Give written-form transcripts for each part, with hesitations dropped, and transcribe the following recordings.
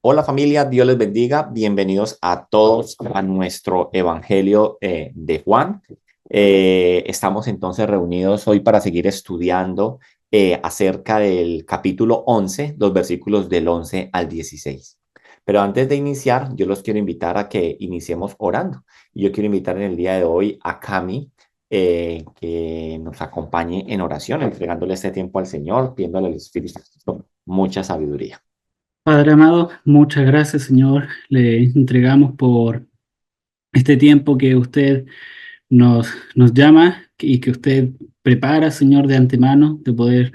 Hola familia, Dios les bendiga. Bienvenidos a todos a nuestro Evangelio de Juan. Estamos entonces reunidos hoy para seguir estudiando acerca del capítulo 11, los versículos del 11 al 16. Pero antes de iniciar, yo los quiero invitar a que iniciemos orando. Y yo quiero invitar en el día de hoy a Cami, que nos acompañe en oración, entregándole este tiempo al Señor, pidiéndole al Espíritu Santo mucha sabiduría. Padre amado, muchas gracias, Señor. Le entregamos por este tiempo que usted nos llama y que usted prepara, Señor, de antemano, de poder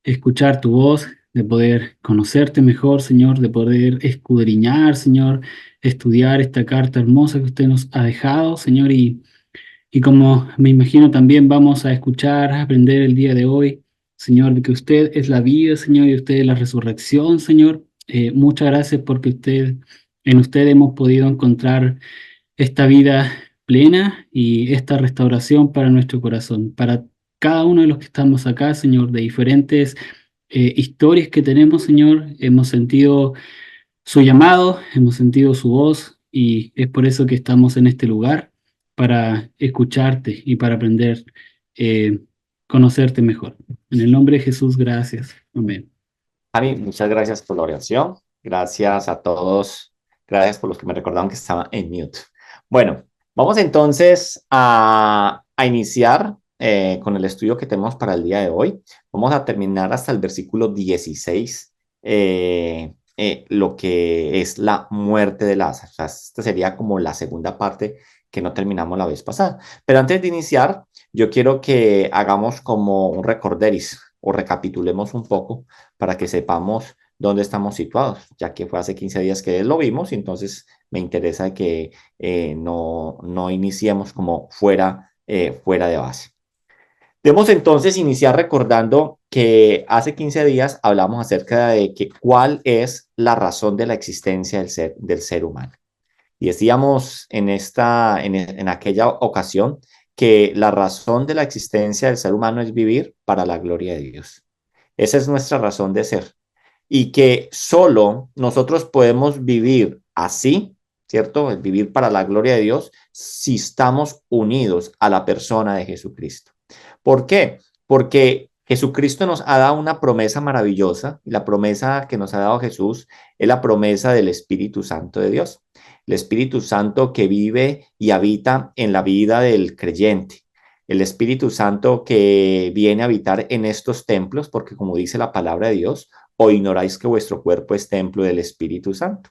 escuchar tu voz, de poder conocerte mejor, Señor, de poder escudriñar, Señor, estudiar esta carta hermosa que usted nos ha dejado, Señor, y como me imagino también vamos a escuchar, a aprender el día de hoy, Señor, de que usted es la vida, Señor, y usted es la resurrección, Señor. Muchas gracias porque en usted hemos podido encontrar esta vida plena y esta restauración para nuestro corazón, para cada uno de los que estamos acá, Señor, de diferentes historias que tenemos, Señor. Hemos sentido su llamado, hemos sentido su voz y es por eso que estamos en este lugar, para escucharte y para aprender, eh, conocerte mejor. En el nombre de Jesús, gracias. Amén. Javi, muchas gracias por la oración. Gracias a todos. Gracias por los que me recordaron que estaba en mute. Bueno, vamos entonces a iniciar con el estudio que tenemos para el día de hoy. Vamos a terminar hasta el versículo 16, lo que es la muerte de Lázaro. O sea, esta sería como la segunda parte que no terminamos la vez pasada. Pero antes de iniciar, yo quiero que hagamos como un recorderis o recapitulemos un poco para que sepamos dónde estamos situados, ya que fue hace 15 días que lo vimos, y entonces me interesa que no iniciemos como fuera de base. Debemos entonces iniciar recordando que hace 15 días hablamos acerca de que cuál es la razón de la existencia del ser humano. Y decíamos en aquella ocasión que la razón de la existencia del ser humano es vivir para la gloria de Dios. Esa es nuestra razón de ser y que solo nosotros podemos vivir así, ¿cierto? El vivir para la gloria de Dios si estamos unidos a la persona de Jesucristo. ¿Por qué? Porque Jesucristo nos ha dado una promesa maravillosa y la promesa que nos ha dado Jesús es la promesa del Espíritu Santo de Dios. El Espíritu Santo que vive y habita en la vida del creyente. El Espíritu Santo que viene a habitar en estos templos, porque como dice la palabra de Dios, o ignoráis que vuestro cuerpo es templo del Espíritu Santo.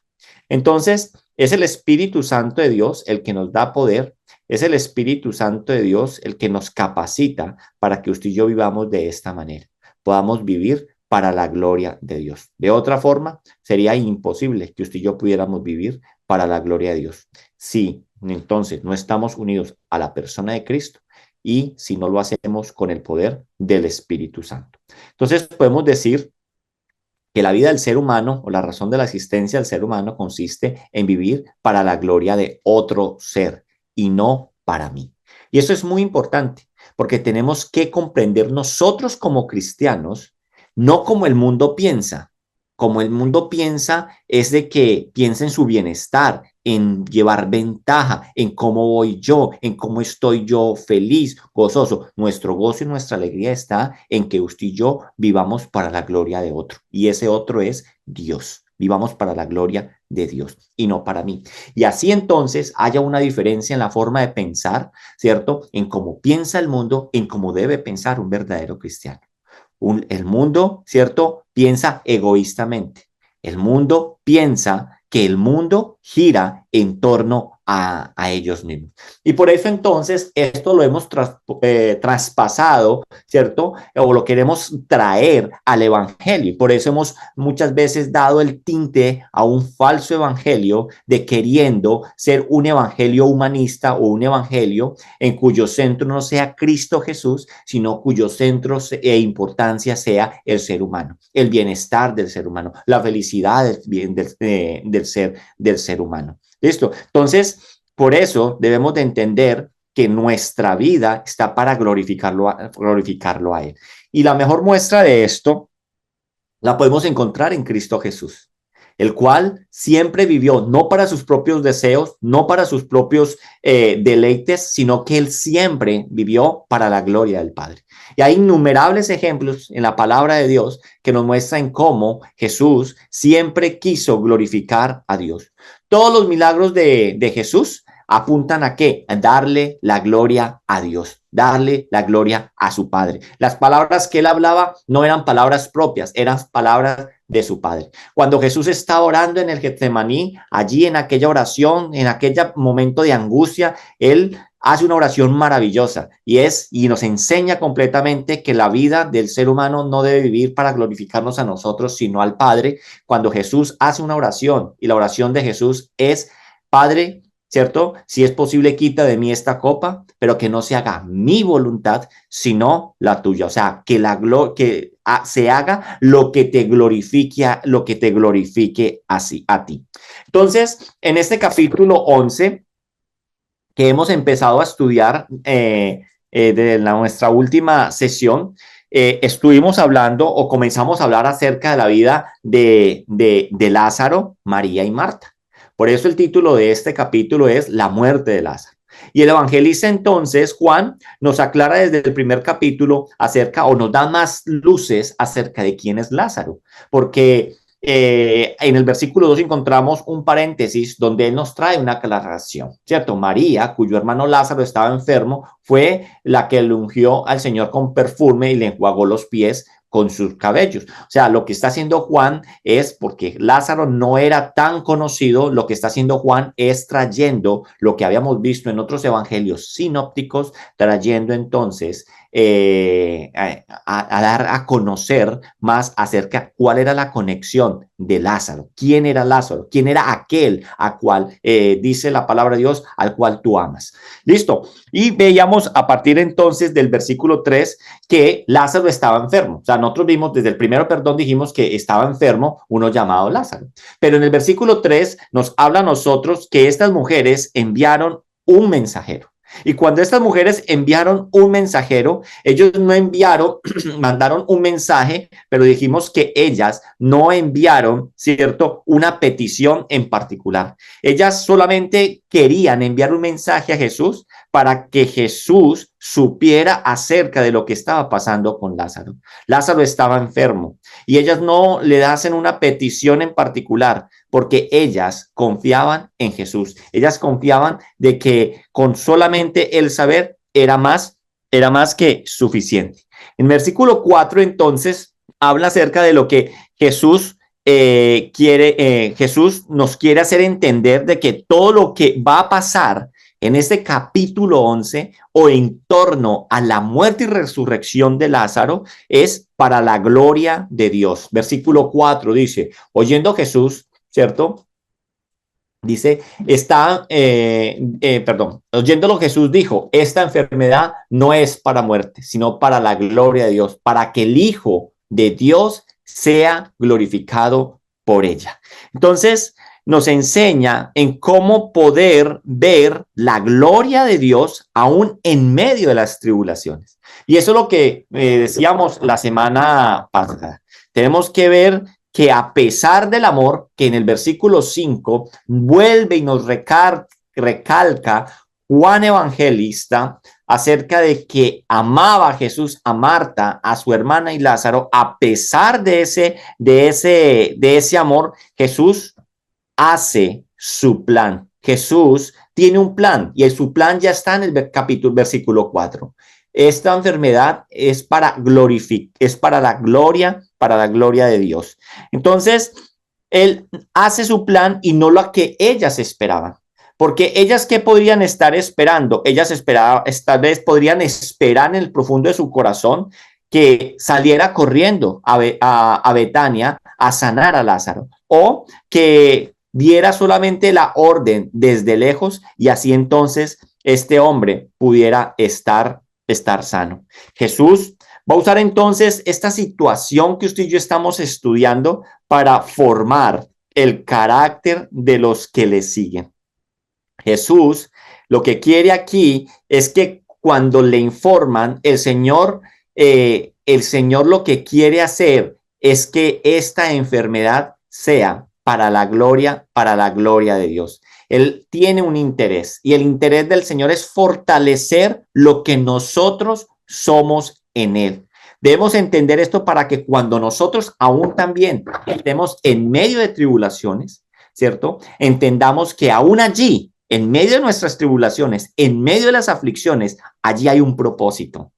Entonces, es el Espíritu Santo de Dios el que nos da poder, es el Espíritu Santo de Dios el que nos capacita para que usted y yo vivamos de esta manera, podamos vivir para la gloria de Dios. De otra forma, sería imposible que usted y yo pudiéramos vivir para la gloria de Dios. Si entonces no estamos unidos a la persona de Cristo y si no lo hacemos con el poder del Espíritu Santo. Entonces podemos decir que la vida del ser humano o la razón de la existencia del ser humano consiste en vivir para la gloria de otro ser y no para mí. Y eso es muy importante porque tenemos que comprender nosotros como cristianos, no como el mundo piensa. Como el mundo piensa es de que piensa en su bienestar, en llevar ventaja, en cómo voy yo, en cómo estoy yo feliz, gozoso. Nuestro gozo y nuestra alegría está en que usted y yo vivamos para la gloria de otro. Y ese otro es Dios. Vivamos para la gloria de Dios y no para mí. Y así entonces haya una diferencia en la forma de pensar, ¿cierto? En cómo piensa el mundo, en cómo debe pensar un verdadero cristiano. El mundo, ¿cierto? Piensa egoístamente. El mundo piensa que el mundo gira en torno a ellos mismos. Y por eso entonces esto lo hemos traspasado, ¿cierto? O lo queremos traer al evangelio. Por eso hemos muchas veces dado el tinte a un falso evangelio de queriendo ser un evangelio humanista o un evangelio en cuyo centro no sea Cristo Jesús, sino cuyo centro e importancia sea el ser humano, el bienestar del ser humano, la felicidad del ser humano. ¿Listo? Entonces, por eso debemos de entender que nuestra vida está para glorificarlo a Él. Y la mejor muestra de esto la podemos encontrar en Cristo Jesús. el cual siempre vivió no para sus propios deseos, no para sus propios deleites, sino que él siempre vivió para la gloria del Padre. Y hay innumerables ejemplos en la palabra de Dios que nos muestran cómo Jesús siempre quiso glorificar a Dios. Todos los milagros de Jesús apuntan a qué? A darle la gloria a Dios, darle la gloria a su Padre. Las palabras que él hablaba no eran palabras propias, eran palabras de su Padre. Cuando Jesús estaba orando en el Getsemaní, allí en aquella oración, en aquel momento de angustia, él hace una oración maravillosa y nos enseña completamente que la vida del ser humano no debe vivir para glorificarnos a nosotros, sino al Padre. Cuando Jesús hace una oración y la oración de Jesús es: Padre, ¿cierto? Si es posible, quita de mí esta copa, pero que no se haga mi voluntad, sino la tuya. O sea, que se haga lo que te glorifique así a ti. Entonces, en este capítulo 11 que hemos empezado a estudiar de nuestra última sesión, estuvimos hablando o comenzamos a hablar acerca de la vida de Lázaro, María y Marta. Por eso el título de este capítulo es La muerte de Lázaro. Y el evangelista entonces, Juan, nos aclara desde el primer capítulo acerca, o nos da más luces acerca de quién es Lázaro, porque en el versículo 2 encontramos un paréntesis donde él nos trae una aclaración, ¿cierto? María, cuyo hermano Lázaro estaba enfermo, fue la que le ungió al Señor con perfume y le enjuagó los pies con sus cabellos. O sea, lo que está haciendo Juan es, porque Lázaro no era tan conocido, lo que está haciendo Juan es trayendo lo que habíamos visto en otros evangelios sinópticos, trayendo entonces a dar a conocer más acerca cuál era la conexión de Lázaro, quién era Lázaro, quién era aquel a cual dice la palabra de Dios, al cual tú amas. Listo. Y veíamos a partir entonces del versículo 3 que Lázaro estaba enfermo. O sea, nosotros vimos desde el primero, dijimos que estaba enfermo uno llamado Lázaro. Pero en el versículo 3 nos habla a nosotros que estas mujeres enviaron un mensajero. Y cuando estas mujeres enviaron un mensajero, ellos no enviaron, mandaron un mensaje, pero dijimos que ellas no enviaron, ¿cierto?, una petición en particular. Ellas solamente querían enviar un mensaje a Jesús para que Jesús supiera acerca de lo que estaba pasando con Lázaro. Lázaro estaba enfermo y ellas no le hacen una petición en particular porque ellas confiaban en Jesús. Ellas confiaban de que con solamente el saber era más que suficiente. En versículo 4 entonces habla acerca de lo que Jesús Jesús nos quiere hacer entender de que todo lo que va a pasar en este capítulo 11 o en torno a la muerte y resurrección de Lázaro es para la gloria de Dios. Versículo 4 dice, oyendo Jesús, ¿cierto? Dice, oyéndolo Jesús dijo, esta enfermedad no es para muerte, sino para la gloria de Dios, para que el Hijo de Dios sea glorificado por ella. Entonces, nos enseña en cómo poder ver la gloria de Dios aún en medio de las tribulaciones. Y eso es lo que decíamos la semana pasada. Tenemos que ver que a pesar del amor, que en el versículo 5 vuelve y nos recalca Juan Evangelista acerca de que amaba a Jesús, a Marta, a su hermana y Lázaro, a pesar de ese amor, Jesús hace su plan. Jesús tiene un plan y su plan ya está en el versículo 4. Esta enfermedad es para la gloria de Dios. Entonces, él hace su plan y no lo que ellas esperaban. Porque ellas, ¿qué podrían estar esperando? Ellas tal vez podrían esperar en el profundo de su corazón que saliera corriendo a Betania a sanar a Lázaro, o que diera solamente la orden desde lejos y así entonces este hombre pudiera estar sano. Jesús va a usar entonces esta situación que usted y yo estamos estudiando para formar el carácter de los que le siguen. Jesús lo que quiere aquí es que cuando le informan, el Señor lo que quiere hacer es que esta enfermedad sea para la gloria de Dios. Él tiene un interés y el interés del Señor es fortalecer lo que nosotros somos en Él. Debemos entender esto para que cuando nosotros aún también estemos en medio de tribulaciones, ¿cierto? Entendamos que aún allí, en medio de nuestras tribulaciones, en medio de las aflicciones, allí hay un propósito.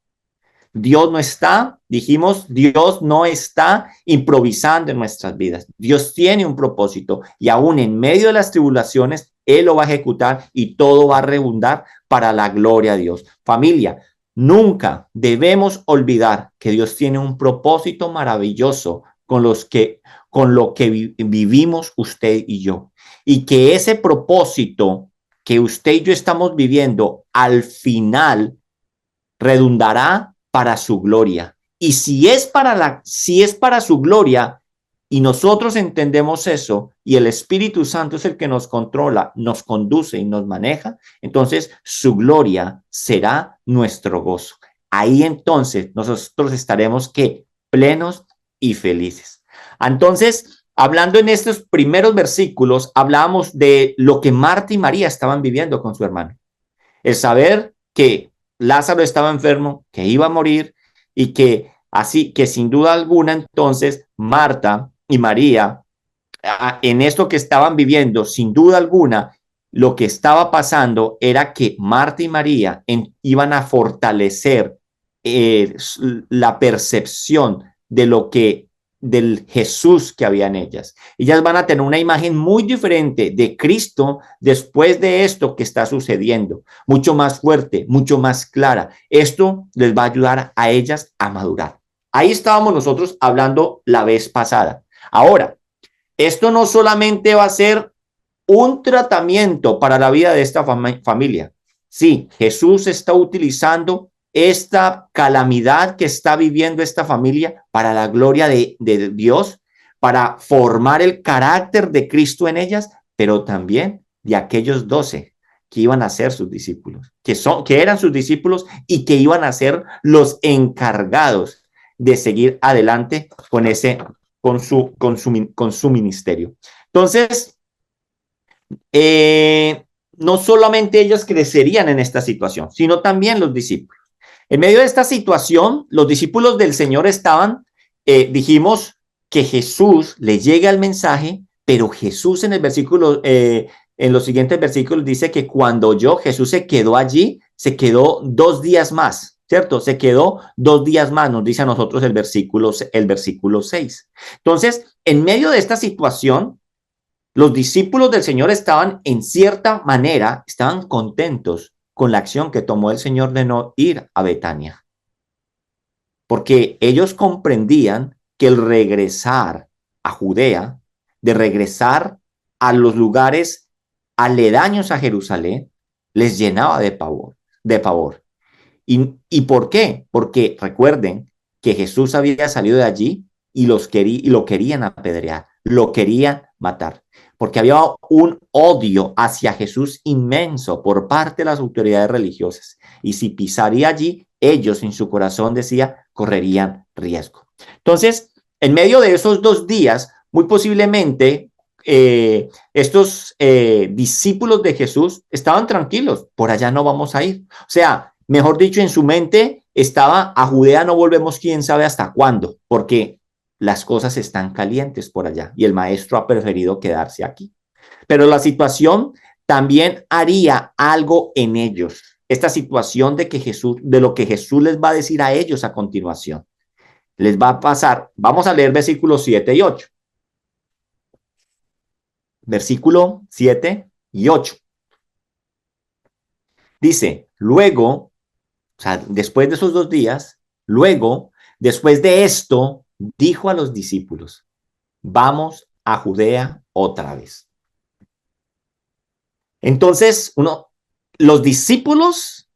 Dios no está, dijimos, Dios no está improvisando en nuestras vidas. Dios tiene un propósito y aún en medio de las tribulaciones, Él lo va a ejecutar y todo va a redundar para la gloria de Dios. Familia, nunca debemos olvidar que Dios tiene un propósito maravilloso con lo que vivimos usted y yo. Y que ese propósito que usted y yo estamos viviendo al final redundará para su gloria. Y si es para su gloria y nosotros entendemos eso y el Espíritu Santo es el que nos controla, nos conduce y nos maneja, entonces su gloria será nuestro gozo. Ahí entonces nosotros estaremos ¿qué? Plenos y felices. Entonces, hablando en estos primeros versículos, hablábamos de lo que Marta y María estaban viviendo con su hermano. El saber que Lázaro estaba enfermo, que iba a morir y que así que sin duda alguna entonces Marta y María en esto que estaban viviendo, sin duda alguna, lo que estaba pasando era que Marta y María iban a fortalecer la percepción de lo que del Jesús que había en ellas. Ellas van a tener una imagen muy diferente de Cristo después de esto que está sucediendo, mucho más fuerte, mucho más clara. Esto les va a ayudar a ellas a madurar. Ahí estábamos nosotros hablando la vez pasada. Ahora, esto no solamente va a ser un tratamiento para la vida de esta familia. Sí, Jesús está utilizando esta calamidad que está viviendo esta familia para la gloria de Dios, para formar el carácter de Cristo en ellas, pero también de aquellos 12 que iban a ser sus discípulos, que eran sus discípulos y que iban a ser los encargados de seguir adelante con su ministerio. Entonces, no solamente ellos crecerían en esta situación, sino también los discípulos. En medio de esta situación, los discípulos del Señor estaban, dijimos que Jesús les llega el mensaje, pero Jesús en el versículo, en los siguientes versículos dice que cuando oyó, Jesús se quedó allí, se quedó 2 días más, ¿cierto? Se quedó 2 días más, nos dice a nosotros el versículo 6. Entonces, en medio de esta situación, los discípulos del Señor estaban, en cierta manera, estaban contentos con la acción que tomó el Señor de no ir a Betania. Porque ellos comprendían que el regresar a Judea, de regresar a los lugares aledaños a Jerusalén, les llenaba de pavor. ¿Y por qué? Porque recuerden que Jesús había salido de allí y lo querían apedrear, lo querían matar, porque había un odio hacia Jesús inmenso por parte de las autoridades religiosas. Y si pisaría allí, ellos en su corazón decía, correrían riesgo. Entonces, en medio de esos 2 días, muy posiblemente estos discípulos de Jesús estaban tranquilos, por allá no vamos a ir. O sea, mejor dicho, en su mente estaba a Judea no volvemos quién sabe hasta cuándo, porque las cosas están calientes por allá y el maestro ha preferido quedarse aquí. Pero la situación también haría algo en ellos. Esta situación de lo que Jesús les va a decir a ellos a continuación. Les va a pasar, vamos a leer versículos 7 y 8. Versículo 7 y 8. Dice, luego, o sea, después de esos 2 días, luego, después de esto, dijo a los discípulos, vamos a Judea otra vez. Entonces, los discípulos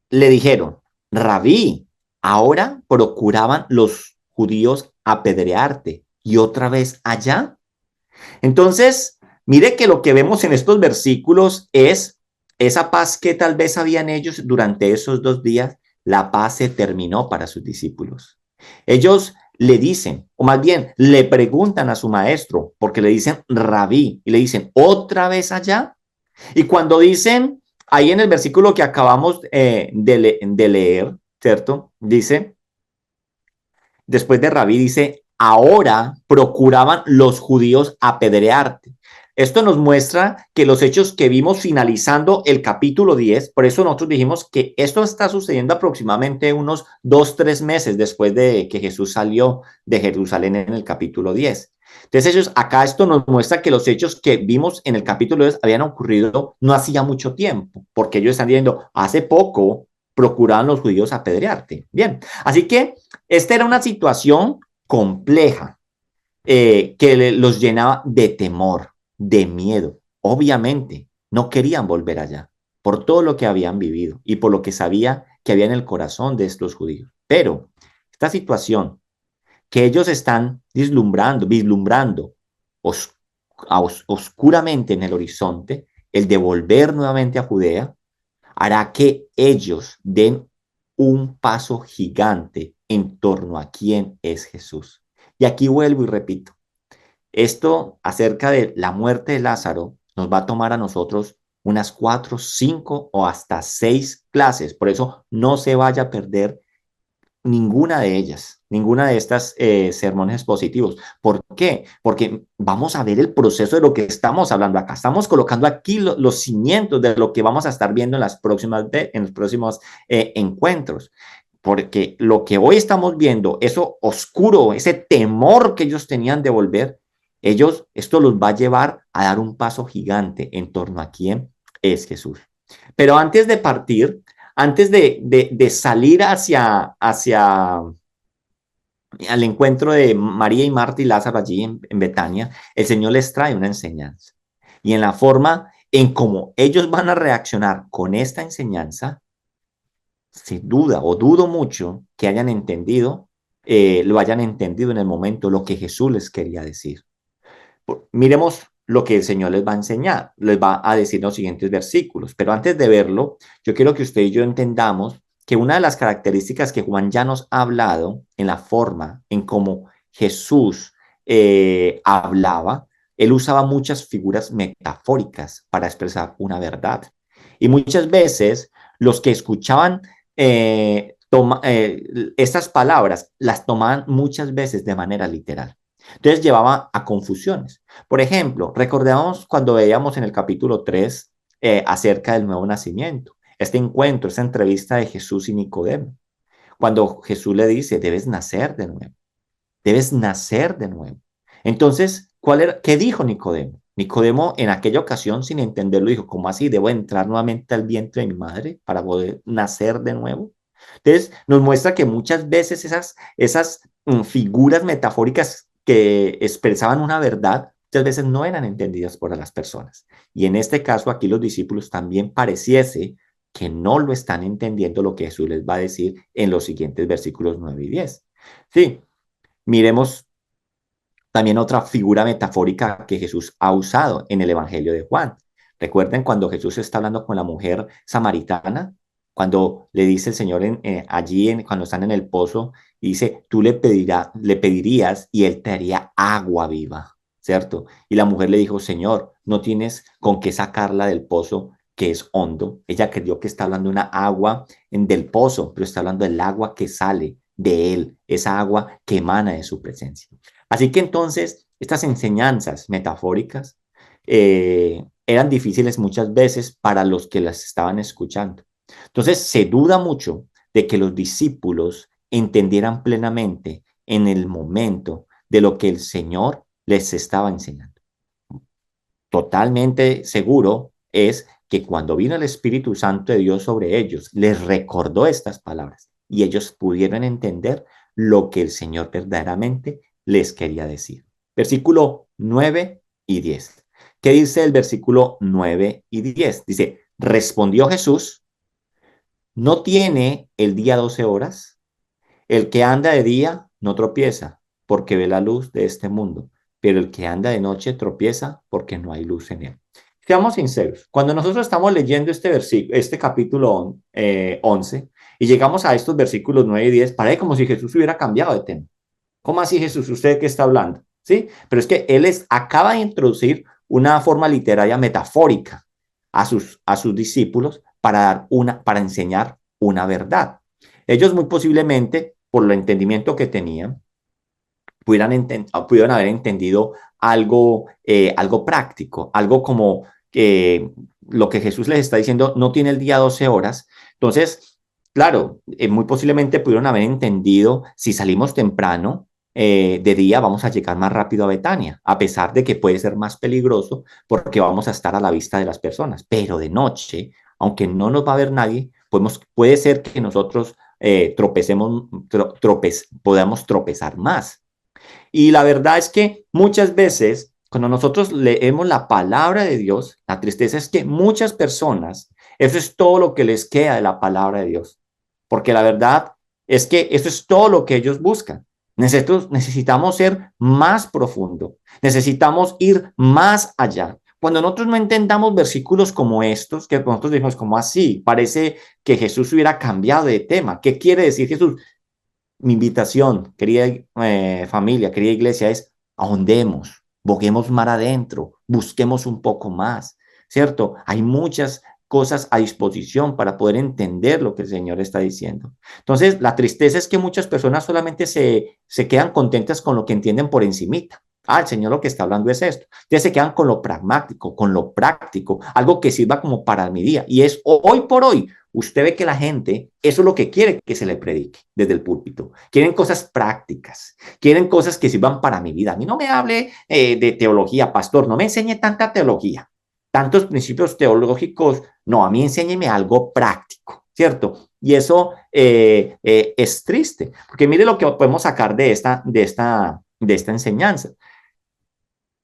le dijeron, Rabí, ahora procuraban los judíos apedrearte y otra vez allá. Entonces, mire que lo que vemos en estos versículos es esa paz que tal vez habían ellos durante esos 2 días, la paz se terminó para sus discípulos. Ellos le dicen, o más bien le preguntan a su maestro, porque le dicen rabí, y le dicen, ¿otra vez allá? Y cuando dicen, ahí en el versículo que acabamos de leer, ¿cierto? Dice, después de rabí, dice, ahora procuraban los judíos apedrearte. Esto nos muestra que los hechos que vimos finalizando el capítulo 10, por eso nosotros dijimos que esto está sucediendo aproximadamente unos 2, 3 meses después de que Jesús salió de Jerusalén en el capítulo 10. Entonces ellos, acá esto nos muestra que los hechos que vimos en el capítulo 10 habían ocurrido no hacía mucho tiempo, porque ellos están diciendo, hace poco procuraban los judíos apedrearte. Bien, así que esta era una situación compleja que los llenaba de temor, de miedo. Obviamente, no querían volver allá por todo lo que habían vivido y por lo que sabía que había en el corazón de estos judíos. Pero esta situación que ellos están vislumbrando oscuramente en el horizonte, el de volver nuevamente a Judea, hará que ellos den un paso gigante en torno a quién es Jesús. Y aquí vuelvo y repito, esto acerca de la muerte de Lázaro nos va a tomar a nosotros unas 4, 5 o hasta 6 clases. Por eso no se vaya a perder ninguna de ellas, ninguna de estas sermones expositivos. ¿Por qué? Porque vamos a ver el proceso de lo que estamos hablando acá. Estamos colocando aquí los cimientos de lo que vamos a estar viendo en los próximos encuentros. Porque lo que hoy estamos viendo, eso oscuro, ese temor que ellos tenían de volver, esto los va a llevar a dar un paso gigante en torno a quién es Jesús. Pero antes de partir, antes de salir hacia al encuentro de María y Marta y Lázaro allí en Betania, el Señor les trae una enseñanza. Y en la forma en cómo ellos van a reaccionar con esta enseñanza, se duda o dudo mucho que hayan entendido, lo hayan entendido en el momento lo que Jesús les quería decir. Miremos lo que el Señor les va a enseñar, les va a decir en los siguientes versículos. Pero antes de verlo, yo quiero que usted y yo entendamos que una de las características que Juan ya nos ha hablado en la forma en cómo Jesús hablaba, él usaba muchas figuras metafóricas para expresar una verdad. Y muchas veces los que escuchaban estas palabras las tomaban muchas veces de manera literal. Entonces llevaba a confusiones. Por ejemplo, recordemos cuando veíamos en el capítulo 3 acerca del nuevo nacimiento, este encuentro, esta entrevista de Jesús y Nicodemo, cuando Jesús le dice, debes nacer de nuevo, debes nacer de nuevo. Entonces, ¿qué dijo Nicodemo? Nicodemo en aquella ocasión, sin entenderlo, dijo, ¿cómo así? ¿Debo entrar nuevamente al vientre de mi madre para poder nacer de nuevo? Entonces, nos muestra que muchas veces esas figuras metafóricas que expresaban una verdad, muchas veces no eran entendidas por las personas. Y en este caso, aquí los discípulos también pareciese que no lo están entendiendo lo que Jesús les va a decir en los siguientes versículos 9 y 10. Sí, miremos también otra figura metafórica que Jesús ha usado en el Evangelio de Juan. Recuerden cuando Jesús está hablando con la mujer samaritana, cuando le dice el Señor cuando están en el pozo, y dice, tú le pedirías y él te daría agua viva, ¿cierto? Y la mujer le dijo, Señor, no tienes con qué sacarla del pozo que es hondo. Ella creyó que está hablando de una agua del pozo, pero está hablando del agua que sale de él, esa agua que emana de su presencia. Así que entonces estas enseñanzas metafóricas eran difíciles muchas veces para los que las estaban escuchando. Entonces se duda mucho de que los discípulos entendieran plenamente en el momento de lo que el Señor les estaba enseñando. Totalmente seguro es que cuando vino el Espíritu Santo de Dios sobre ellos, les recordó estas palabras y ellos pudieron entender lo que el Señor verdaderamente les quería decir. Versículo 9 y 10. ¿Qué dice el versículo 9 y 10? Dice, respondió Jesús, ¿no tiene el día 12 horas? El que anda de día no tropieza, porque ve la luz de este mundo, pero el que anda de noche tropieza porque no hay luz en él. Seamos sinceros, cuando nosotros estamos leyendo este capítulo 11 y llegamos a estos versículos 9 y 10, parece como si Jesús hubiera cambiado de tema. ¿Cómo así, Jesús? ¿Usted de qué está hablando? ¿Sí? Pero es que acaba de introducir una forma literaria metafórica a sus discípulos para enseñar una verdad. Ellos muy posiblemente, por el entendimiento que tenían, pudieran haber entendido algo práctico, algo como lo que Jesús les está diciendo, no tiene el día 12 horas. Entonces, claro, muy posiblemente pudieron haber entendido, si salimos temprano, de día vamos a llegar más rápido a Betania, a pesar de que puede ser más peligroso porque vamos a estar a la vista de las personas, pero de noche, aunque no nos va a ver nadie, puede ser que nosotros podamos tropezar más. Y la verdad es que muchas veces, cuando nosotros leemos la palabra de Dios, la tristeza es que muchas personas, eso es todo lo que les queda de la palabra de Dios. Porque la verdad es que eso es todo lo que ellos buscan. Nosotros necesitamos ser más profundo, necesitamos ir más allá. Cuando nosotros no entendamos versículos como estos, que nosotros decimos como así, parece que Jesús hubiera cambiado de tema. ¿Qué quiere decir Jesús? Mi invitación, querida familia, querida iglesia, es ahondemos, boguemos mar adentro, busquemos un poco más, ¿cierto? Hay muchas cosas a disposición para poder entender lo que el Señor está diciendo. Entonces, la tristeza es que muchas personas solamente se quedan contentas con lo que entienden por encimita. Ah, el Señor lo que está hablando es esto. Entonces se quedan con lo pragmático, con lo práctico, algo que sirva como para mi día. Y es hoy por hoy usted ve que la gente, eso es lo que quiere que se le predique desde el púlpito. Quieren cosas prácticas, quieren cosas que sirvan para mi vida. A mí no me hable de teología, pastor, no me enseñe tanta teología, tantos principios teológicos, no, a mí enséñeme algo práctico, ¿cierto? Y eso es triste, porque mire lo que podemos sacar de esta enseñanza.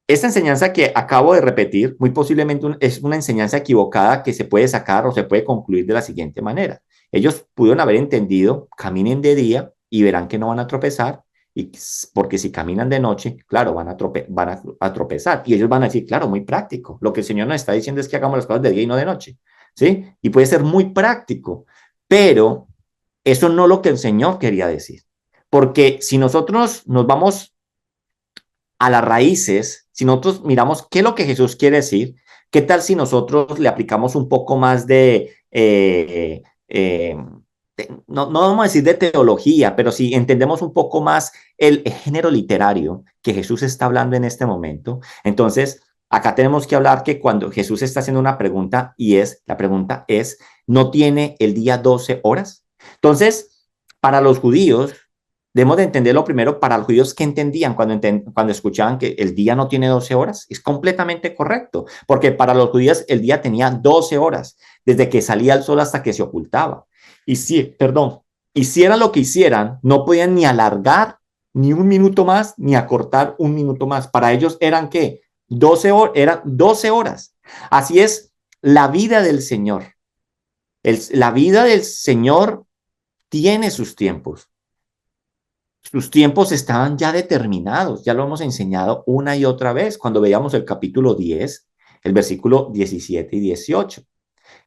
Esta enseñanza que acabo de repetir, muy posiblemente es una enseñanza equivocada que se puede sacar o se puede concluir de la siguiente manera. Ellos pudieron haber entendido, caminen de día y verán que no van a tropezar, y porque si caminan de noche, claro, van a tropezar. Y ellos van a decir, claro, muy práctico. Lo que el Señor nos está diciendo es que hagamos las cosas de día y no de noche. ¿Sí? Y puede ser muy práctico, pero eso no es lo que el Señor quería decir. Porque si nosotros nos vamos a las raíces, si nosotros miramos qué es lo que Jesús quiere decir, qué tal si nosotros le aplicamos un poco más no vamos a decir de teología, pero si entendemos un poco más el género literario que Jesús está hablando en este momento, entonces acá tenemos que hablar que cuando Jesús está haciendo una pregunta la pregunta es, ¿no tiene el día 12 horas? Entonces, para los judíos, debemos de entenderlo primero para los judíos que entendían cuando escuchaban que el día no tiene 12 horas. Es completamente correcto, porque para los judíos el día tenía 12 horas, desde que salía el sol hasta que se ocultaba. Y si, perdón, hicieran lo que hicieran, no podían ni alargar ni un minuto más, ni acortar un minuto más. Para ellos eran ¿qué? 12 horas, eran 12 horas. Así es la vida del Señor. La vida del Señor tiene sus tiempos. Sus tiempos estaban ya determinados, ya lo hemos enseñado una y otra vez cuando veíamos el capítulo 10, el versículo 17 y 18.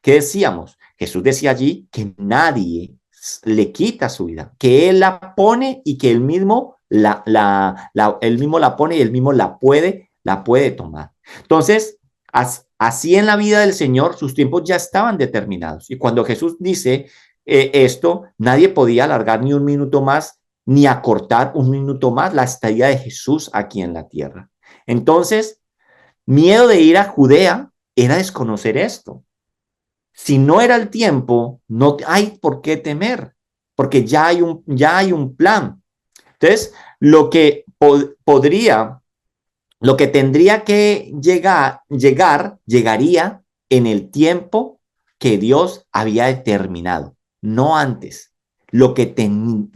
¿Qué decíamos? Jesús decía allí que nadie le quita su vida, que Él la pone y que Él mismo él mismo la pone y Él mismo la puede tomar. Entonces, así en la vida del Señor, sus tiempos ya estaban determinados. Y cuando Jesús dice esto, nadie podía alargar ni un minuto más ni acortar un minuto más la estadía de Jesús aquí en la tierra. Entonces, miedo de ir a Judea era desconocer esto. Si no era el tiempo, no hay por qué temer, porque ya hay un plan. Entonces, lo que tendría que llegaría en el tiempo que Dios había determinado, no antes. Lo que tenía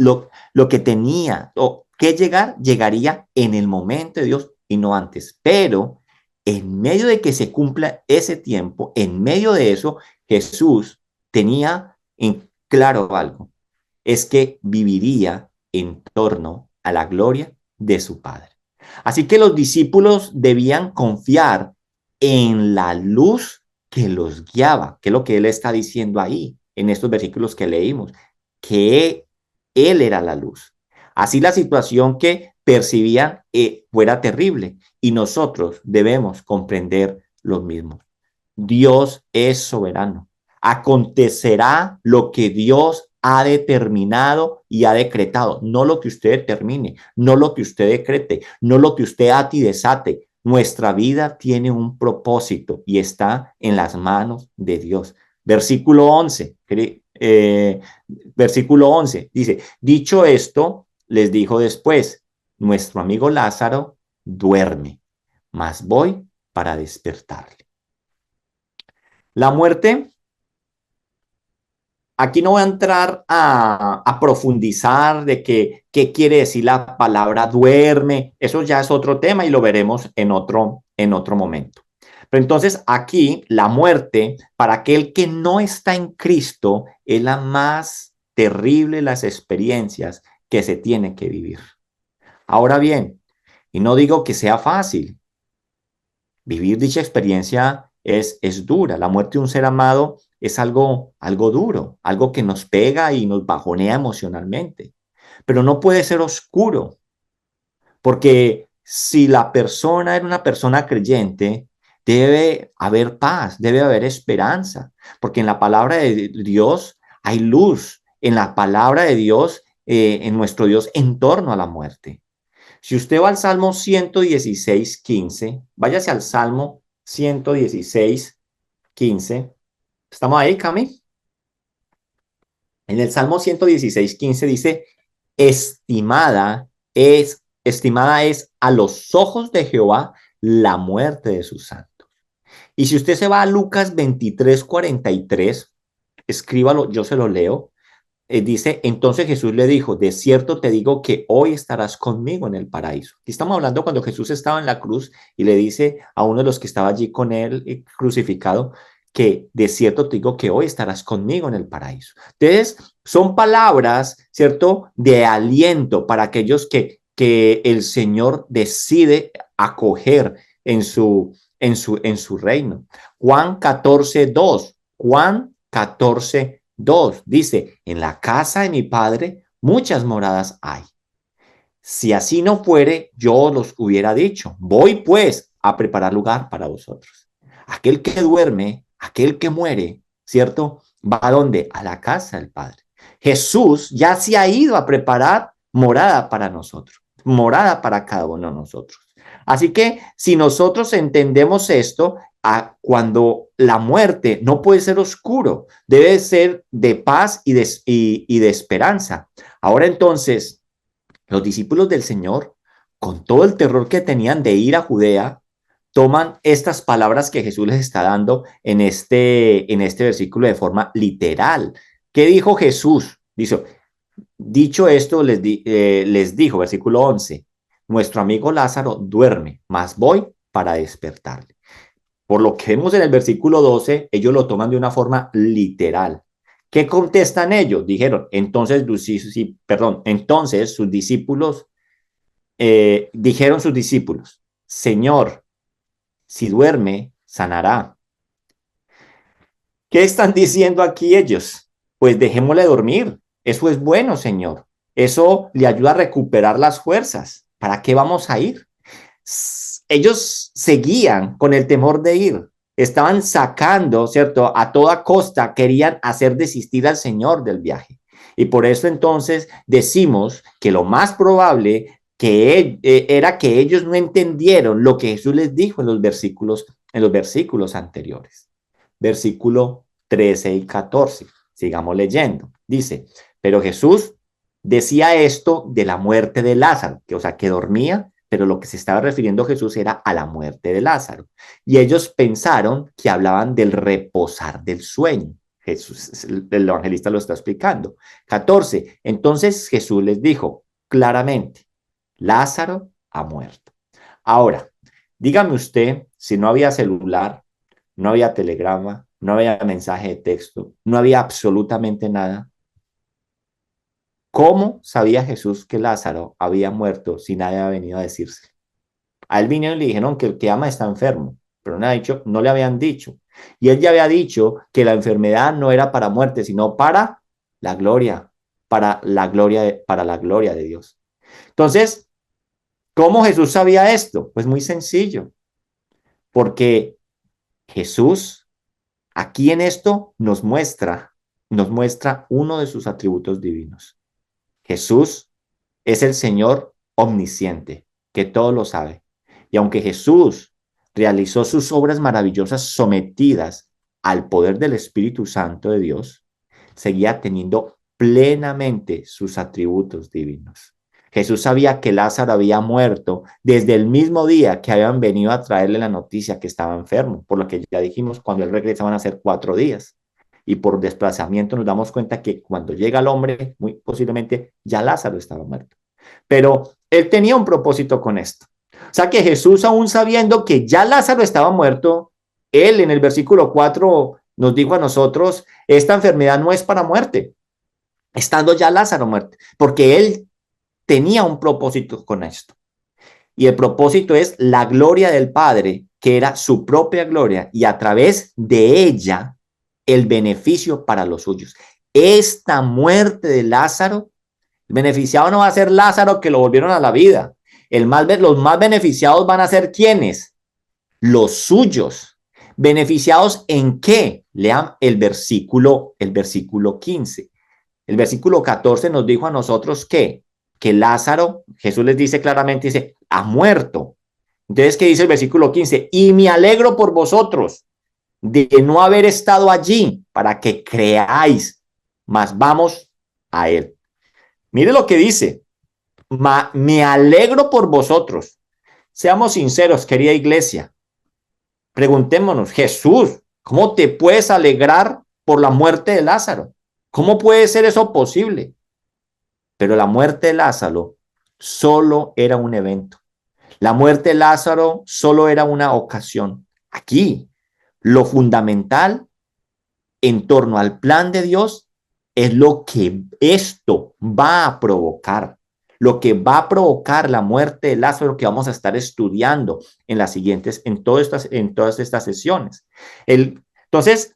que llegaría en el momento de Dios y no antes. Pero en medio de que se cumpla ese tiempo, en medio de eso, Jesús tenía en claro algo, es que viviría en torno a la gloria de su Padre. Así que los discípulos debían confiar en la luz que los guiaba, que es lo que él está diciendo ahí, en estos versículos que leímos, que él era la luz. Así la situación que percibían fuera terrible y nosotros debemos comprender lo mismo. Dios es soberano. Acontecerá lo que Dios ha determinado y ha decretado, no lo que usted determine, no lo que usted decrete, no lo que usted ate y desate. Nuestra vida tiene un propósito y está en las manos de Dios. Versículo 11, versículo 11 dice, dicho esto, les dijo después, nuestro amigo Lázaro duerme, mas voy para despertarle. La muerte, aquí no voy a entrar a profundizar de qué quiere decir la palabra duerme, eso ya es otro tema y lo veremos en otro momento. Pero entonces aquí la muerte para aquel que no está en Cristo es la más terrible de las experiencias que se tiene que vivir. Ahora bien, y no digo que sea fácil, vivir dicha experiencia es dura. La muerte de un ser amado es algo duro, algo que nos pega y nos bajonea emocionalmente. Pero no puede ser oscuro, porque si la persona era una persona creyente, debe haber paz, debe haber esperanza, porque en la palabra de Dios hay luz, en la palabra de Dios, en nuestro Dios, en torno a la muerte. Si usted va al Salmo 116:15, váyase al Salmo 116:15. ¿Estamos ahí, Cami? En el Salmo 116:15 dice, estimada es a los ojos de Jehová la muerte de sus santos. Y si usted se va a Lucas 23:43, escríbalo, yo se lo leo. Dice, entonces Jesús le dijo, de cierto te digo que hoy estarás conmigo en el paraíso. Aquí estamos hablando cuando Jesús estaba en la cruz y le dice a uno de los que estaba allí con él crucificado, que de cierto te digo que hoy estarás conmigo en el paraíso. Entonces, son palabras, ¿cierto?, de aliento para aquellos que el Señor decide acoger en su reino. Juan 14:2, Juan 14:2 dice, en la casa de mi padre muchas moradas hay. Si así no fuere, yo los hubiera dicho, voy pues a preparar lugar para vosotros. Aquel que duerme, aquel que muere, ¿cierto? ¿Va a dónde? A la casa del Padre. Jesús ya se ha ido a preparar morada para nosotros, morada para cada uno de nosotros. Así que si nosotros entendemos esto, cuando la muerte no puede ser oscuro, debe ser de paz y de esperanza. Ahora entonces, los discípulos del Señor, con todo el terror que tenían de ir a Judea, toman estas palabras que Jesús les está dando en este versículo de forma literal. ¿Qué dijo Jesús? Dicho esto, les dijo, versículo 11, nuestro amigo Lázaro duerme, mas voy para despertarle. Por lo que vemos en el versículo 12, ellos lo toman de una forma literal. ¿Qué contestan ellos? Dijeron, entonces sus discípulos, dijeron sus discípulos, Señor, si duerme, sanará. ¿Qué están diciendo aquí ellos? Pues dejémosle dormir. Eso es bueno, Señor. Eso le ayuda a recuperar las fuerzas. ¿Para qué vamos a ir? Ellos seguían con el temor de ir. Estaban sacando, ¿cierto? A toda costa querían hacer desistir al Señor del viaje. Y por eso entonces decimos que lo más probable era que ellos no entendieron lo que Jesús les dijo en los versículos anteriores. Versículo 13 y 14. Sigamos leyendo. Dice, pero Jesús decía esto de la muerte de Lázaro, que dormía, pero lo que se estaba refiriendo Jesús era a la muerte de Lázaro. Y ellos pensaron que hablaban del reposar del sueño. Jesús, el evangelista lo está explicando. 14. Entonces Jesús les dijo claramente, Lázaro ha muerto. Ahora, dígame usted si no había celular, no había telegrama, no había mensaje de texto, no había absolutamente nada. ¿Cómo sabía Jesús que Lázaro había muerto si nadie había venido a decirse? A él vinieron y le dijeron que el que ama está enfermo, pero no le habían dicho. Y él ya había dicho que la enfermedad no era para muerte, sino para la gloria, para la gloria de Dios. Entonces, ¿cómo Jesús sabía esto? Pues muy sencillo, porque Jesús aquí en esto nos muestra uno de sus atributos divinos. Jesús es el Señor omnisciente, que todo lo sabe. Y aunque Jesús realizó sus obras maravillosas sometidas al poder del Espíritu Santo de Dios, seguía teniendo plenamente sus atributos divinos. Jesús sabía que Lázaro había muerto desde el mismo día que habían venido a traerle la noticia que estaba enfermo, por lo que ya dijimos, cuando él regresa van a ser 4 días. Y por desplazamiento nos damos cuenta que cuando llega el hombre, muy posiblemente ya Lázaro estaba muerto. Pero él tenía un propósito con esto. O sea que Jesús, aún sabiendo que ya Lázaro estaba muerto, él en el versículo 4 nos dijo a nosotros, esta enfermedad no es para muerte, estando ya Lázaro muerto, porque él tenía un propósito con esto. Y el propósito es la gloria del Padre, que era su propia gloria, y a través de ella el beneficio para los suyos. Esta muerte de Lázaro, el beneficiado no va a ser Lázaro que lo volvieron a la vida. Los más beneficiados van a ser ¿quiénes? Los suyos. ¿Beneficiados en qué? Lean el versículo 15. El versículo 14 nos dijo a nosotros que Lázaro, Jesús les dice claramente, dice, ha muerto. Entonces, ¿qué dice el versículo 15? Y me alegro por vosotros de no haber estado allí para que creáis, mas vamos a él. Mire lo que dice, me alegro por vosotros. Seamos sinceros, querida iglesia. Preguntémonos, Jesús, ¿cómo te puedes alegrar por la muerte de Lázaro? ¿Cómo puede ser eso posible? Pero la muerte de Lázaro solo era un evento. La muerte de Lázaro solo era una ocasión. Aquí, lo fundamental en torno al plan de Dios es lo que esto va a provocar. Lo que va a provocar la muerte de Lázaro que vamos a estar estudiando en las siguientes, en todas estas sesiones. Entonces,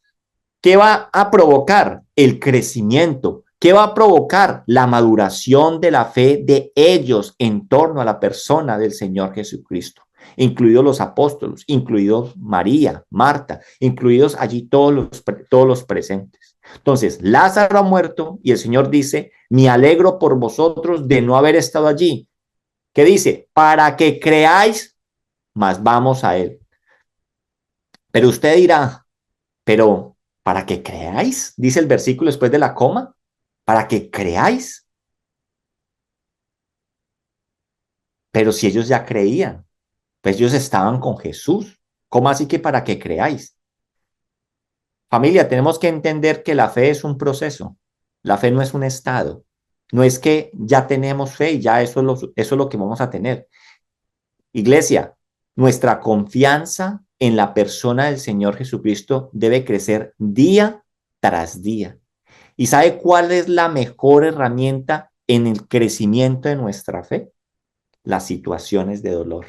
¿qué va a provocar? El crecimiento. ¿Qué va a provocar? La maduración de la fe de ellos en torno a la persona del Señor Jesucristo, incluidos los apóstoles, incluidos María, Marta, incluidos allí todos los presentes. Entonces, Lázaro ha muerto y el Señor dice, me alegro por vosotros de no haber estado allí. ¿Qué dice? Para que creáis, mas vamos a él. Pero usted dirá, pero para que creáis, dice el versículo después de la coma, para que creáis. Pero si ellos ya creían, pues ellos estaban con Jesús. ¿Cómo así que para que creáis? Familia, tenemos que entender que la fe es un proceso. La fe no es un estado. No es que ya tenemos fe y ya eso es lo que vamos a tener. Iglesia, nuestra confianza en la persona del Señor Jesucristo debe crecer día tras día. ¿Y sabe cuál es la mejor herramienta en el crecimiento de nuestra fe? Las situaciones de dolor,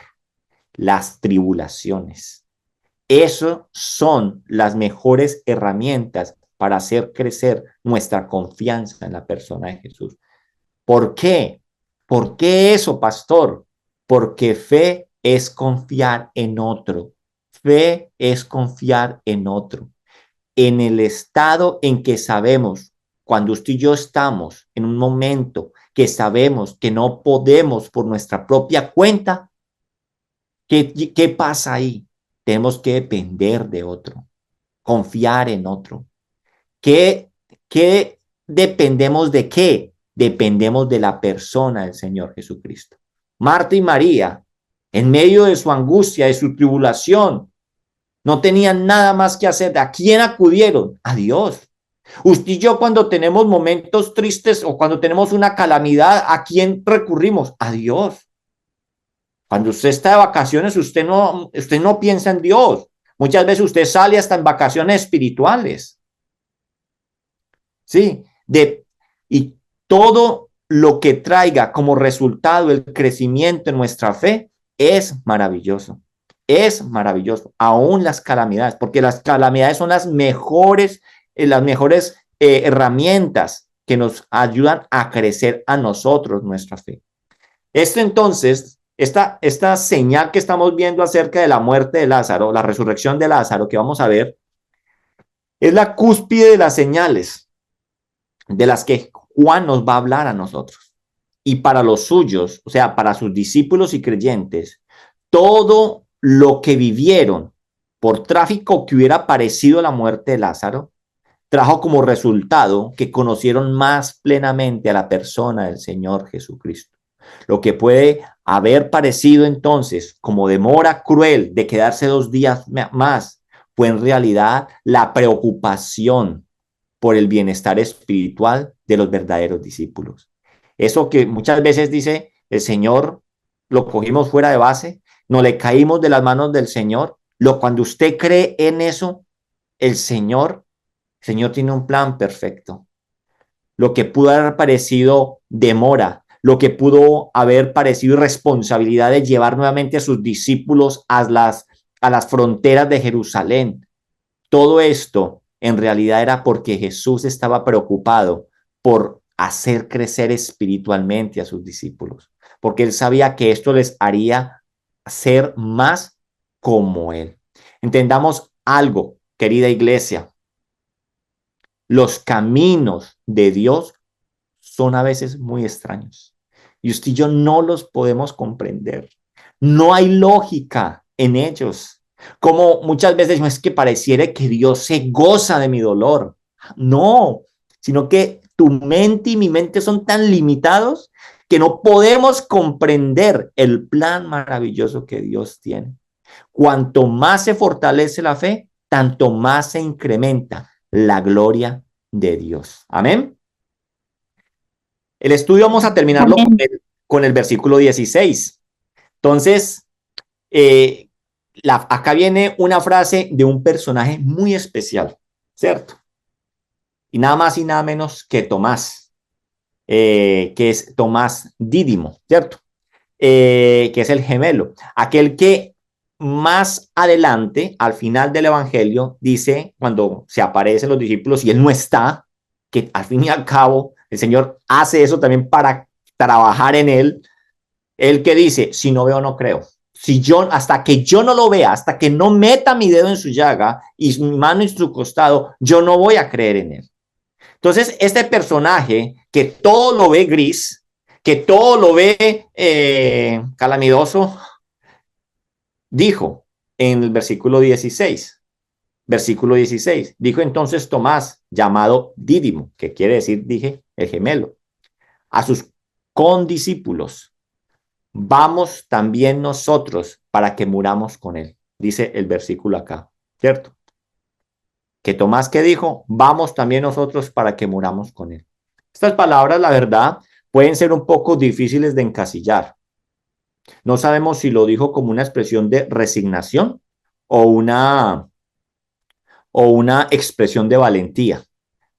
las tribulaciones. Eso son las mejores herramientas para hacer crecer nuestra confianza en la persona de Jesús. ¿Por qué? ¿Por qué eso, pastor? Porque fe es confiar en otro. Fe es confiar en otro. En el estado en que sabemos, cuando usted y yo estamos en un momento que sabemos que no podemos por nuestra propia cuenta, ¿qué pasa ahí? Tenemos que depender de otro, confiar en otro. ¿Qué dependemos de qué? Dependemos de la persona del Señor Jesucristo. Marta y María, en medio de su angustia, de su tribulación, no tenían nada más que hacer. ¿A quién acudieron? A Dios. Usted y yo cuando tenemos momentos tristes o cuando tenemos una calamidad, ¿a quién recurrimos? A Dios. Cuando usted está de vacaciones, usted no piensa en Dios. Muchas veces usted sale hasta en vacaciones espirituales. Sí, y todo lo que traiga como resultado el crecimiento en nuestra fe es maravilloso. Es maravilloso, aún las calamidades, porque las calamidades son las mejores herramientas que nos ayudan a crecer a nosotros nuestra fe. Esto entonces, esta señal que estamos viendo acerca de la muerte de Lázaro, la resurrección de Lázaro que vamos a ver, es la cúspide de las señales de las que Juan nos va a hablar a nosotros. Y para los suyos, o sea, para sus discípulos y creyentes, todo lo que vivieron por tráfico que hubiera parecido a la muerte de Lázaro, trajo como resultado que conocieron más plenamente a la persona del Señor Jesucristo. Lo que puede haber parecido entonces como demora cruel de quedarse 2 días más, fue en realidad la preocupación por el bienestar espiritual de los verdaderos discípulos. Eso que muchas veces dice el Señor, lo cogimos fuera de base, no le caímos de las manos del Señor. Cuando usted cree en eso, el Señor tiene un plan perfecto. Lo que pudo haber parecido demora, lo que pudo haber parecido irresponsabilidad de llevar nuevamente a sus discípulos a las fronteras de Jerusalén, todo esto en realidad era porque Jesús estaba preocupado por hacer crecer espiritualmente a sus discípulos, porque él sabía que esto les haría ser más como él. Entendamos algo, querida iglesia, los caminos de Dios son a veces muy extraños y usted y yo no los podemos comprender. No hay lógica en ellos. Como muchas veces no es que pareciera que Dios se goza de mi dolor. No, sino que tu mente y mi mente son tan limitados que no podemos comprender el plan maravilloso que Dios tiene. Cuanto más se fortalece la fe, tanto más se incrementa la gloria de Dios. Amén. El estudio vamos a terminarlo con Amén. el versículo 16. Entonces, acá viene una frase de un personaje muy especial, ¿cierto? Y nada más y nada menos que Tomás, que es Tomás Dídimo, ¿cierto? Que es el gemelo, aquel que más adelante, al final del Evangelio, dice, cuando se aparecen los discípulos y él no está, que al fin y al cabo el Señor hace eso también para trabajar en él, el que dice, si no veo, no creo. Si yo, hasta que yo no lo vea, hasta que no meta mi dedo en su llaga y mi mano en su costado, yo no voy a creer en él. Entonces, este personaje que todo lo ve gris, que todo lo ve calamitoso, dijo en el versículo 16, dijo entonces Tomás, llamado Dídimo, que quiere decir, dije, el gemelo, a sus condiscípulos, vamos también nosotros para que muramos con él, dice el versículo acá, ¿cierto? Que Tomás que dijo, vamos también nosotros para que muramos con él. Estas palabras, la verdad, pueden ser un poco difíciles de encasillar. No sabemos si lo dijo como una expresión de resignación o una expresión de valentía,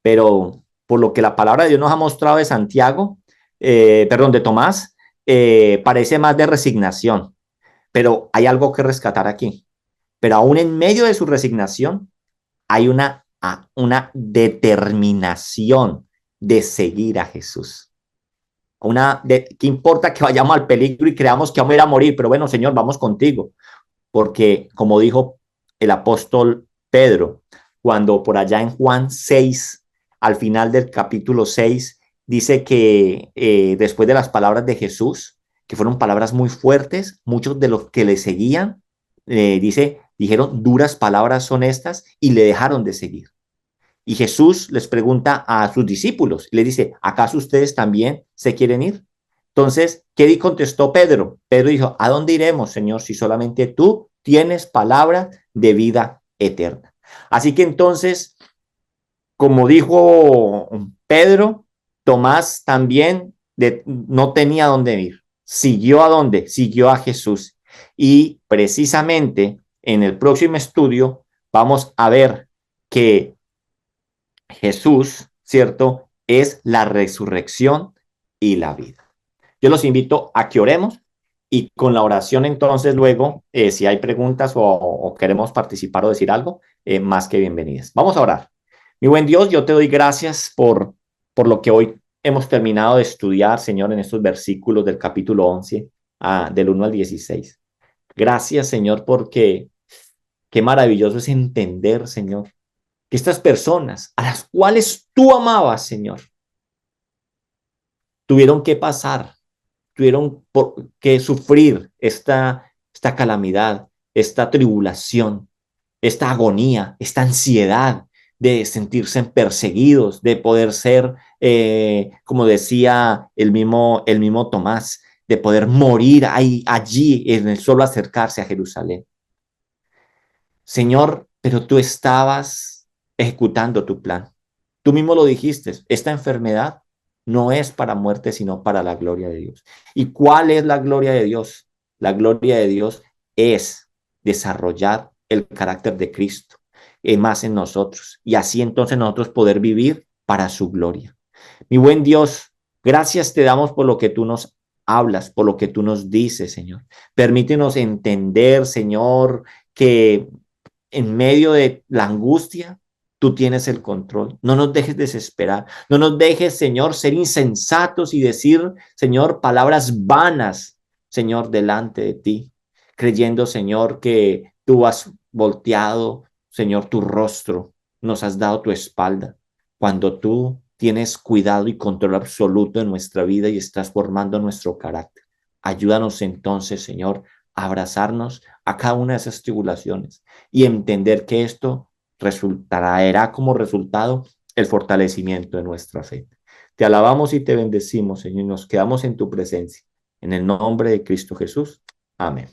pero por lo que la palabra de Dios nos ha mostrado de Santiago, de Tomás, parece más de resignación, pero hay algo que rescatar aquí. Pero aún en medio de su resignación, hay una determinación de seguir a Jesús. ¿Qué importa que vayamos al peligro y creamos que vamos a ir a morir? Pero bueno, Señor, vamos contigo. Porque como dijo el apóstol Pedro, cuando por allá en Juan 6, al final del capítulo 6, dice que después de las palabras de Jesús, que fueron palabras muy fuertes, muchos de los que le seguían, dijeron, duras palabras son estas, y le dejaron de seguir. Y Jesús les pregunta a sus discípulos, y le dice, ¿acaso ustedes también se quieren ir? Entonces, ¿qué contestó Pedro? Pedro dijo, ¿a dónde iremos, Señor, si solamente tú tienes palabra de vida eterna? Así que entonces, como dijo Pedro, Tomás también no tenía dónde ir. ¿Siguió a dónde? Siguió a Jesús. Y precisamente en el próximo estudio vamos a ver que Jesús, ¿cierto? Es la resurrección y la vida. Yo los invito a que oremos y con la oración entonces luego, si hay preguntas o queremos participar o decir algo, más que bienvenidas. Vamos a orar. Mi buen Dios, yo te doy gracias por lo que hoy hemos terminado de estudiar, Señor, en estos versículos del capítulo 11, del 1 al 16. Gracias, Señor, porque qué maravilloso es entender, Señor, que estas personas a las cuales tú amabas, Señor, tuvieron que pasar, tuvieron que sufrir esta calamidad, esta tribulación, esta agonía, esta ansiedad de sentirse perseguidos, de poder ser, como decía el mismo Tomás, de poder morir ahí, allí, en el solo acercarse a Jerusalén. Señor, pero tú estabas ejecutando tu plan. Tú mismo lo dijiste, esta enfermedad no es para muerte, sino para la gloria de Dios. ¿Y cuál es la gloria de Dios? La gloria de Dios es desarrollar el carácter de Cristo más en nosotros y así entonces nosotros poder vivir para su gloria. Mi buen Dios, gracias te damos por lo que tú nos hablas, por lo que tú nos dices, Señor. Permítenos entender, Señor, que en medio de la angustia, tú tienes el control. No nos dejes desesperar. No nos dejes, Señor, ser insensatos y decir, Señor, palabras vanas, Señor, delante de ti, creyendo, Señor, que tú has volteado, Señor, tu rostro, nos has dado tu espalda, cuando tú tienes cuidado y control absoluto en nuestra vida y estás formando nuestro carácter. Ayúdanos entonces, Señor, a abrazarnos a cada una de esas tribulaciones y entender que esto traerá como resultado el fortalecimiento de nuestra fe. Te alabamos y te bendecimos, Señor, y nos quedamos en tu presencia. En el nombre de Cristo Jesús. Amén.